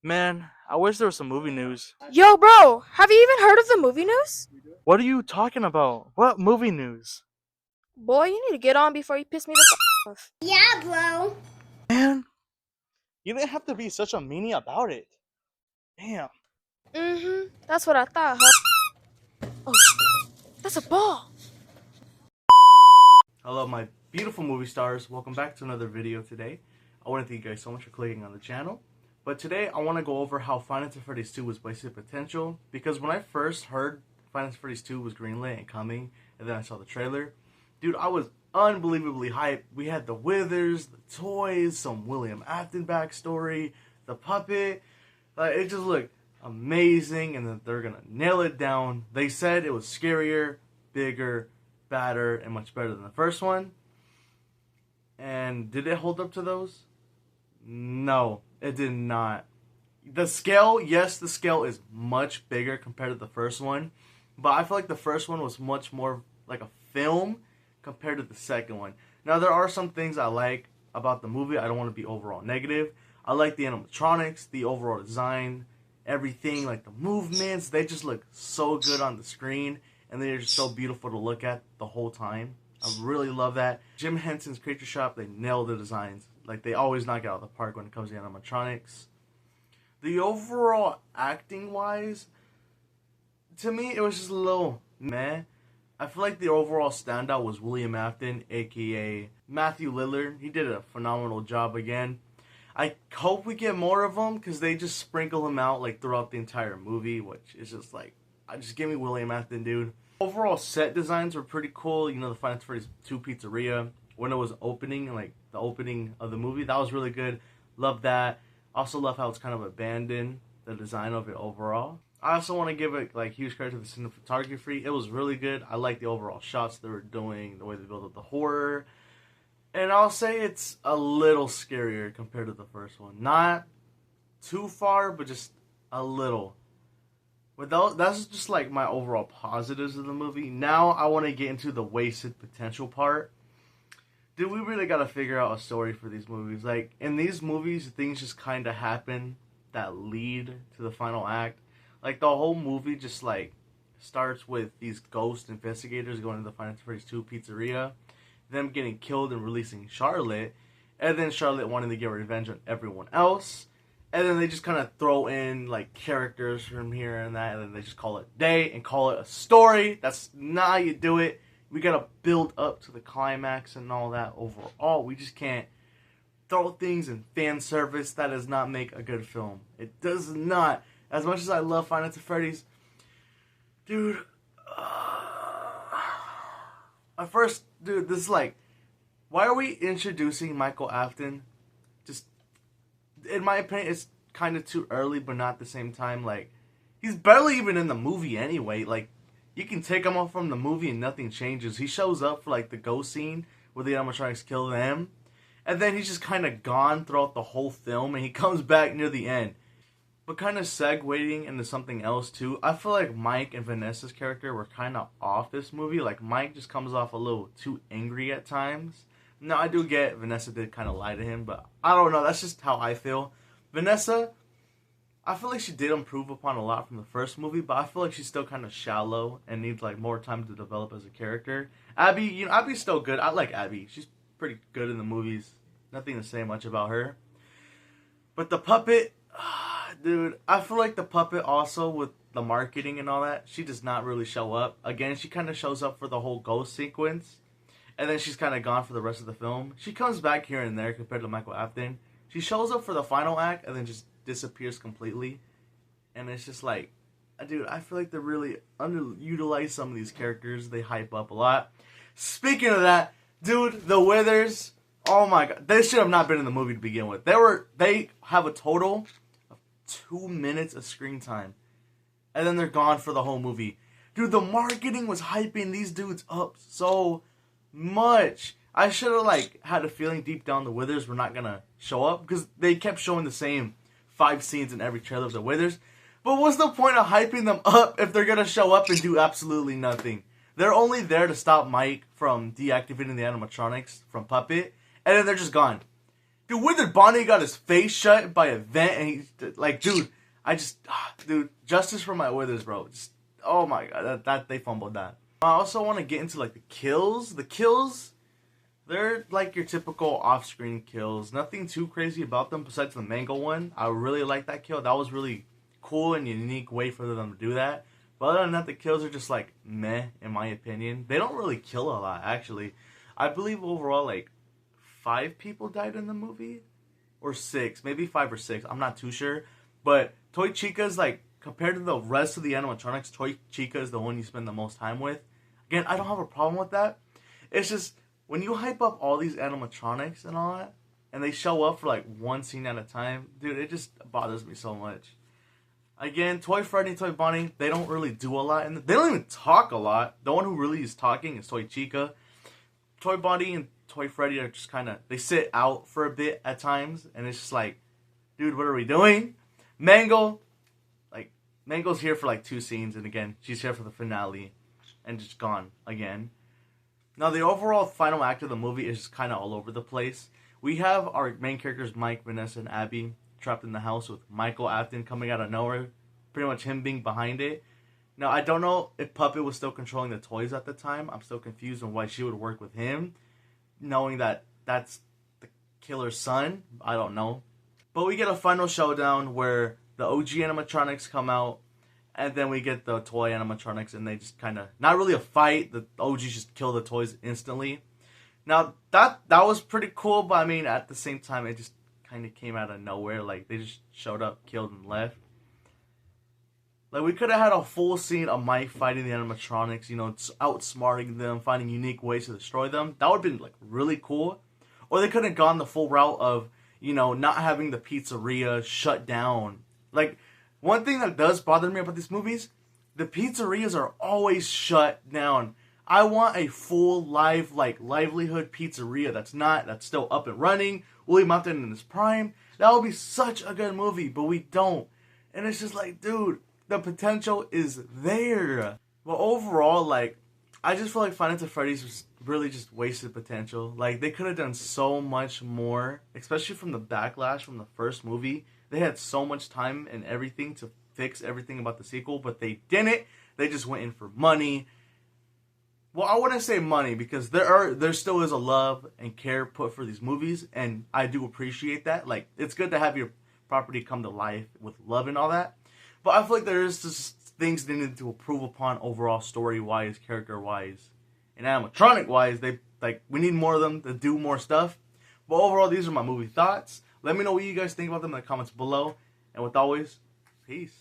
Man, I wish there was some movie news. Yo, bro, have you even heard of the movie news? What are you talking about? What movie news? Boy, you need to get on before you piss me the off. Yeah, bro. Man, you didn't have to be such a meanie about it. Damn. That's what I thought, Oh, that's a ball. Hello, my beautiful movie stars. Welcome back to another video today. I want to thank you guys so much for clicking on the channel. But today, I want to go over how Five Nights at Freddy's 2 was wasted potential. Because when I first heard Five Nights at Freddy's 2 was greenlit and coming, and then I saw the trailer, dude, I was unbelievably hyped. We had the Withers, the toys, some William Afton backstory, the puppet. It just looked amazing, and that they're gonna nail it down. They said it was scarier, bigger, badder, and much better than the first one. And did it hold up to those? No, it did not. The scale, yes, the scale is much bigger compared to the first one, but I feel like the first one was much more like a film compared to the second one. Now, there are some things I like about the movie. I don't want to be overall negative. I like the animatronics, the overall design, everything, like the movements. They just look so good on the screen, and they're just so beautiful to look at the whole time. I really love that. Jim Henson's Creature Shop, they nail the designs. Like, they always knock it out of the park when it comes to animatronics. The overall acting-wise, to me, it was just a little meh. I feel like the overall standout was William Afton, aka Matthew Lillard. He did a phenomenal job again. I hope we get more of him, because they just sprinkle him out like throughout the entire movie, which is just like, just give me William Afton, dude. Overall set designs were pretty cool. You know, the Five Nights at Freddy's 2 Pizzeria, when it was opening, like the opening of the movie, that was really good. Love that. Also love how it's kind of abandoned, the design of it overall. I also want to give it like huge credit to the cinematography. It was really good. I like the overall shots they were doing, the way they built up the horror. And I'll say it's a little scarier compared to the first one. Not too far, but just a little. But that's just like my overall positives of the movie. Now I want to get into the wasted potential part. Dude, we really gotta figure out a story for these movies. Like, in these movies, things just kind of happen that lead to the final act. Like, the whole movie just, like, starts with these ghost investigators going to the Five Nights at Freddy's 2 Pizzeria, them getting killed and releasing Charlotte, and then Charlotte wanting to get revenge on everyone else, and then they just kind of throw in, like, characters from here and that, and then they just call it a day and call it a story. That's not how you do it. We gotta build up to the climax and all that overall. We just can't throw things in fan service. That does not make a good film. It does not. As much as I love Five Nights at Freddy's, dude, at first, dude, this is like, why are we introducing Michael Afton? Just, in my opinion, it's kind of too early, but not at the same time. Like, he's barely even in the movie anyway. Like, you can take him off from the movie and nothing changes. He shows up for like the ghost scene where the animatronics kill them, and then he's just kind of gone throughout the whole film, and he comes back near the end. But kind of segueing into something else too, I feel like Mike and Vanessa's character were kind of off this movie. Like, Mike just comes off a little too angry at times. Now, I do get Vanessa did kind of lie to him, but I don't know. That's just how I feel. Vanessa, I feel like she did improve upon a lot from the first movie, but I feel like she's still kind of shallow and needs like more time to develop as a character. Abby, you know, Abby's still good. I like Abby. She's pretty good in the movies. Nothing to say much about her. But the puppet, dude, I feel like the puppet also with the marketing and all that, she does not really show up. Again, she kind of shows up for the whole ghost sequence, and then she's kind of gone for the rest of the film. She comes back here and there compared to Michael Afton. She shows up for the final act and then just disappears completely. And it's just like, dude, I feel like they're really underutilized some of these characters. They hype up a lot. Speaking of that, dude, the Withers, oh my god, they should have not been in the movie to begin with. They have a total of 2 minutes of screen time, and then they're gone for the whole movie. Dude, the marketing was hyping these dudes up so much. I should have like had a feeling deep down the Withers were not gonna show up, because they kept showing the same 5 scenes in every trailer of the Withers. But what's the point of hyping them up if they're gonna show up and do absolutely nothing? They're only there to stop Mike from deactivating the animatronics from Puppet, and then they're just gone. Dude, Withered Bonnie got his face shut by a vent, and he's like, dude, dude, justice for my Withers, bro. Just, oh my god, that they fumbled that. I also want to get into like the kills. The kills, they're like your typical off-screen kills. Nothing too crazy about them besides the Mango one. I really like that kill. That was really cool and unique way for them to do that. But other than that, the kills are just like meh, in my opinion. They don't really kill a lot, actually. I believe overall like 5 people died in the movie, or 6, maybe 5 or 6. I'm not too sure. But Toy Chica's like, compared to the rest of the animatronics, Toy Chica is the one you spend the most time with. Again, I don't have a problem with that. It's just when you hype up all these animatronics and all that, and they show up for like one scene at a time, dude, it just bothers me so much. Again, Toy Freddy and Toy Bonnie, they don't really do a lot, and they don't even talk a lot. The one who really is talking is Toy Chica. Toy Bonnie and Toy Freddy are just kind of, they sit out for a bit at times, and it's just like, dude, what are we doing? Mango, like, Mango's here for like 2 scenes, and again, she's here for the finale, and just gone again. Now, the overall final act of the movie is just kind of all over the place. We have our main characters, Mike, Vanessa, and Abby, trapped in the house with Michael Afton coming out of nowhere, pretty much him being behind it. Now, I don't know if Puppet was still controlling the toys at the time. I'm still confused on why she would work with him, knowing that that's the killer's son. I don't know. But we get a final showdown where the OG animatronics come out, and then we get the toy animatronics, and they just kind of, not really a fight, the OGs just kill the toys instantly. Now, that was pretty cool, but I mean, at the same time, it just kind of came out of nowhere. Like, they just showed up, killed, and left. Like, we could have had a full scene of Mike fighting the animatronics, you know, outsmarting them, finding unique ways to destroy them. That would have been, like, really cool. Or they could have gone the full route of, you know, not having the pizzeria shut down. Like, one thing that does bother me about these movies, the pizzerias are always shut down. I want a full live, like, livelihood pizzeria that's still up and running. William Afton in his prime. That would be such a good movie, but we don't. And it's just like, dude, the potential is there. But overall, like, I just feel like Five Nights at Freddy's was really just wasted potential. Like, they could have done so much more, especially from the backlash from the first movie. They had so much time and everything to fix everything about the sequel, but they didn't. They just went in for money. Well, I wouldn't say money, because there still is a love and care put for these movies, and I do appreciate that. Like, it's good to have your property come to life with love and all that. But I feel like there is just things they need to improve upon overall, story-wise, character-wise, and animatronic-wise. We need more of them to do more stuff. But overall, these are my movie thoughts. Let me know what you guys think about them in the comments below. And with always, peace.